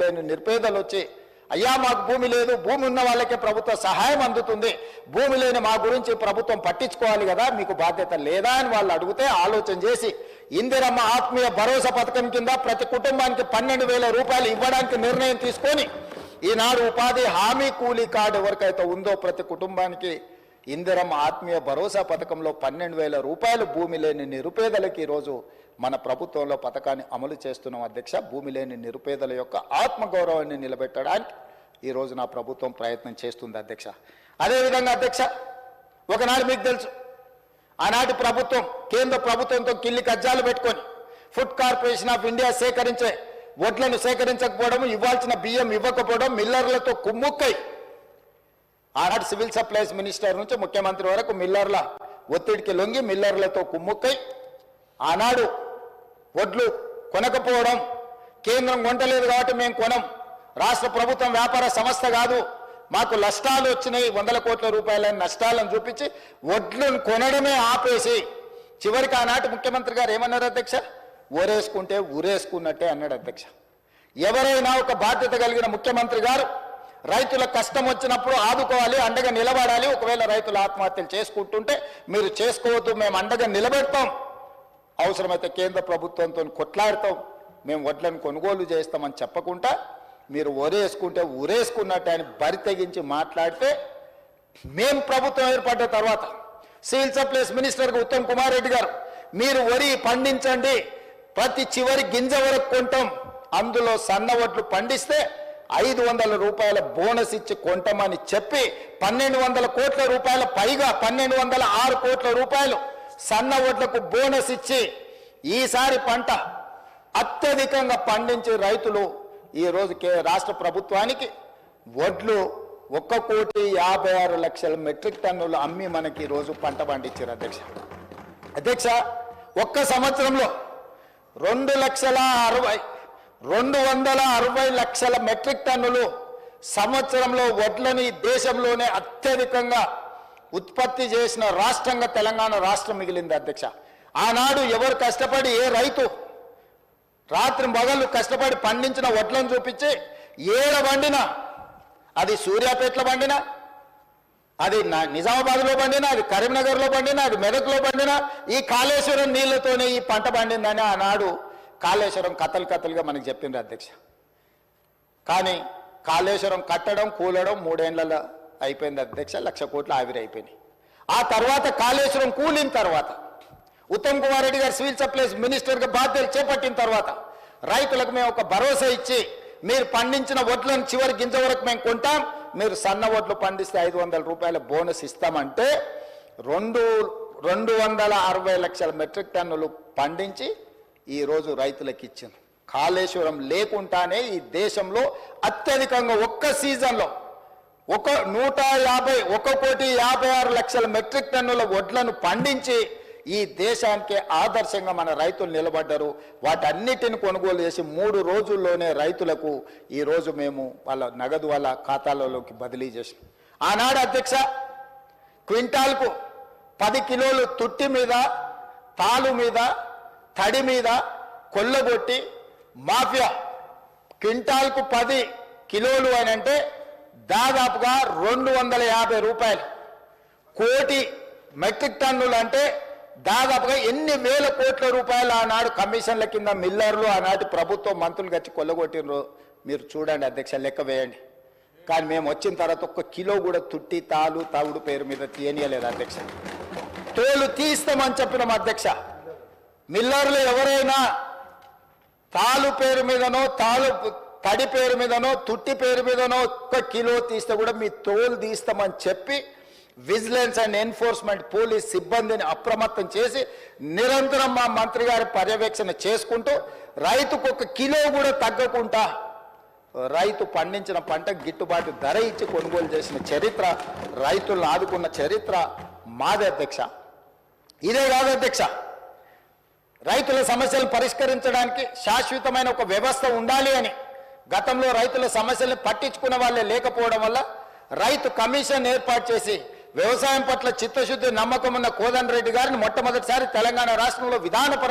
లేని నిరుపేదలు వచ్చి అయ్యా మాకు భూమి లేదు, భూమి ఉన్న వాళ్ళకే ప్రభుత్వ సహాయం అందుతుంది, భూమి లేని మా గురించి ప్రభుత్వం పట్టించుకోవాలి కదా, మీకు బాధ్యత లేదా అని వాళ్ళు అడిగితే ఆలోచన చేసి ఇందిరమ్మ ఆత్మీయ భరోసా పథకం కింద ప్రతి కుటుంబానికి 12,000 రూపాయలు ఇవ్వడానికి నిర్ణయం తీసుకొని ఈనాడు ఉపాధి హామీ కూలీ కార్డు ఎవరికైతే ఉందో ప్రతి కుటుంబానికి ఇందిరమ్మ ఆత్మీయ భరోసా పథకంలో 12,000 రూపాయలు భూమి లేని నిరుపేదలకు ఈరోజు మన ప్రభుత్వంలో పథకాన్ని అమలు చేస్తున్నాం అధ్యక్ష. భూమి లేని నిరుపేదల యొక్క ఆత్మగౌరవాన్ని నిలబెట్టడానికి ఈరోజు నా ప్రభుత్వం ప్రయత్నం చేస్తుంది అధ్యక్ష. అదేవిధంగా అధ్యక్ష, ఒకనాడు మీకు తెలుసు ఆనాటి ప్రభుత్వం కేంద్ర ప్రభుత్వంతో కిల్లి కజ్జాలు పెట్టుకొని ఫుడ్ కార్పొరేషన్ ఆఫ్ ఇండియా సేకరించే వడ్లను సేకరించకపోవడం, ఇవ్వాల్సిన బియ్యం ఇవ్వకపోవడం, మిల్లర్లతో కుమ్ముక్కై ఆనాడు సివిల్ సప్లైస్ మినిస్టర్ నుంచి ముఖ్యమంత్రి వరకు మిల్లర్ల ఒత్తిడికి లొంగి మిల్లర్లతో కుమ్ముక్కై ఆనాడు వడ్లు కొనకపోవడం, కేంద్రం కొంటలేదు కాబట్టి మేము కొనం, రాష్ట్ర ప్రభుత్వం వ్యాపార సంస్థ కాదు, మాకు నష్టాలు వచ్చినాయి, 100 కోట్ల రూపాయల నష్టాలను చూపించి వడ్లను కొనడమే ఆపేసి చివరికి ఆనాటి ముఖ్యమంత్రి గారు ఏమన్నారు అధ్యక్ష, ఊరేసుకుంటే ఊరేసుకున్నట్టే అన్నాడు అధ్యక్ష. ఎవరైనా ఒక బాధ్యత కలిగిన ముఖ్యమంత్రి గారు రైతుల కష్టం వచ్చినప్పుడు ఆదుకోవాలి, అండగా నిలబడాలి. ఒకవేళ రైతులు ఆత్మహత్యలు చేసుకుంటుంటే మీరు చేసుకోవద్దు, మేము అండగా నిలబెడతాం, అవసరమైతే కేంద్ర ప్రభుత్వంతో కొట్లాడతాం, మేము వడ్లను కొనుగోలు చేస్తామని చెప్పకుండా మీరు ఊరేసుకుంటే ఊరేసుకున్నట్టు ఆయన బరి తెగించి మాట్లాడితే మేము ప్రభుత్వం ఏర్పడ్డ తర్వాత సివిల్ సప్లైస్ మినిస్టర్గా ఉత్తమ్ కుమార్ రెడ్డి గారు మీరు వరి పండించండి, ప్రతి చివరి గింజ వరకు కొంటాం, అందులో సన్న వడ్లు పండిస్తే 500 రూపాయల బోనస్ ఇచ్చి కొంటామని చెప్పి 1,200 కోట్ల రూపాయల పైగా 1,206 కోట్ల రూపాయలు సన్న వడ్లకు బోనస్ ఇచ్చి ఈసారి పంట అత్యధికంగా పండించే రైతులు ఈరోజు రాష్ట్ర ప్రభుత్వానికి వడ్లు 1,56,00,000 మెట్రిక్ టన్నులు అమ్మి మనకి ఈరోజు పంట పండించారు అధ్యక్ష. అధ్యక్ష, ఒక్క సంవత్సరంలో 260 లక్షల మెట్రిక్ టన్నులు సంవత్సరంలో వడ్లని దేశంలోనే అత్యధికంగా ఉత్పత్తి చేసిన రాష్ట్రంగా తెలంగాణ రాష్ట్రం మిగిలింది అధ్యక్ష. ఆనాడు ఎవరు కష్టపడి ఏ రైతు రాత్రి పగళ్ళు కష్టపడి పండించిన వడ్లను చూపించి ఏడ పండినా, అది సూర్యాపేటలో పండినా, అది నిజామాబాద్లో పండినా, అది కరీంనగర్లో పండినా, అది మెదక్లో పండినా ఈ కాళేశ్వరం నీళ్లతోనే ఈ పంట పండిందని ఆనాడు కాళేశ్వరం కథలుగా మనకు చెప్పిండ్రు అధ్యక్ష. కానీ కాళేశ్వరం కట్టడం కూలడం 3 ఏళ్లలో అయిపోయింది అధ్యక్ష, 1,00,000 కోట్లు ఆవిరి అయిపోయినాయి. ఆ తర్వాత కాళేశ్వరం కూలిన తర్వాత ఉత్తమ్ కుమార్ రెడ్డి గారు సివిల్ సప్లైస్ మినిస్టర్గా బాధ్యతలు చేపట్టిన తర్వాత రైతులకు మేము ఒక భరోసా ఇచ్చి మీరు పండించిన వడ్లను చివరి గింజ వరకు మేము కొంటాం, మీరు సన్న వడ్లు పండిస్తే 500 రూపాయల బోనస్ ఇస్తామంటే 260 లక్షల మెట్రిక్ టన్నులు పండించి ఈరోజు రైతులకు ఇచ్చింది. కాళేశ్వరం లేకుండానే ఈ దేశంలో అత్యధికంగా ఒక్క సీజన్లో 1,56,00,000 మెట్రిక్ టన్నుల వడ్లను పండించి ఈ దేశానికే ఆదర్శంగా మన రైతులు నిలబడ్డారు. వాటన్నిటిని కొనుగోలు చేసి 3 రోజుల్లోనే రైతులకు ఈరోజు మేము వాళ్ళ నగదు వాళ్ళ ఖాతాలలోకి బదిలీ చేసాం. ఆనాడు అధ్యక్ష క్వింటాల్కు 10 కిలోలు తుట్టి మీద, తాలు మీద, తడి మీద కొల్లగొట్టి మాఫియా క్వింటాల్కు 10 కిలోలు అని అంటే దాదాపుగా 250 రూపాయలు, కోటి మెట్రిక్ టన్నులు అంటే దాదాపుగా ఎన్ని వేల కోట్ల రూపాయలు ఆనాడు కమిషన్ల కింద మిల్లర్లు ఆనాటి ప్రభుత్వ మంత్రులు వచ్చి కొల్లగొట్టినరు మీరు చూడండి అధ్యక్ష, లెక్క వేయండి. కానీ మేము వచ్చిన తర్వాత 1 కిలో కూడా తుట్టి తాలు తవుడు పేరు మీద తీయనీయలేదు అధ్యక్ష. తోలు తీస్తామని చెప్పినాం అధ్యక్ష. మిల్లర్లు ఎవరైనా తాలు పేరు మీదనో, తడి పేరు మీదనో, తుట్టి పేరు మీదనో 1 కిలో తీస్తే కూడా మీ తోలు తీస్తామని చెప్పి విజిలెన్స్ అండ్ ఎన్ఫోర్స్మెంట్ పోలీస్ సిబ్బందిని అప్రమత్తం చేసి నిరంతరం మా మంత్రి గారి పర్యవేక్షణ చేసుకుంటూ రైతుకు 1 కిలో కూడా తగ్గకుండా రైతు పండించిన పంట గిట్టుబాటు ధర ఇచ్చి కొనుగోలు చేసిన చరిత్ర, రైతులను ఆదుకున్న చరిత్ర మాదే అధ్యక్ష. ఇదే కాదు అధ్యక్ష, రైతుల సమస్యలను పరిష్కరించడానికి శాశ్వతమైన ఒక వ్యవస్థ ఉండాలి అని గతంలో రైతుల సమస్యలను పట్టించుకునే వాళ్ళే లేకపోవడం వల్ల రైతు కమిషన్ ఏర్పాటు చేసి వ్యవసాయం పట్ల చిత్తశుద్ధి నమ్మకం ఉన్న కోదండరెడ్డి గారిని మొట్టమొదటిసారి తెలంగాణ రాష్ట్రంలో విధానపరమైన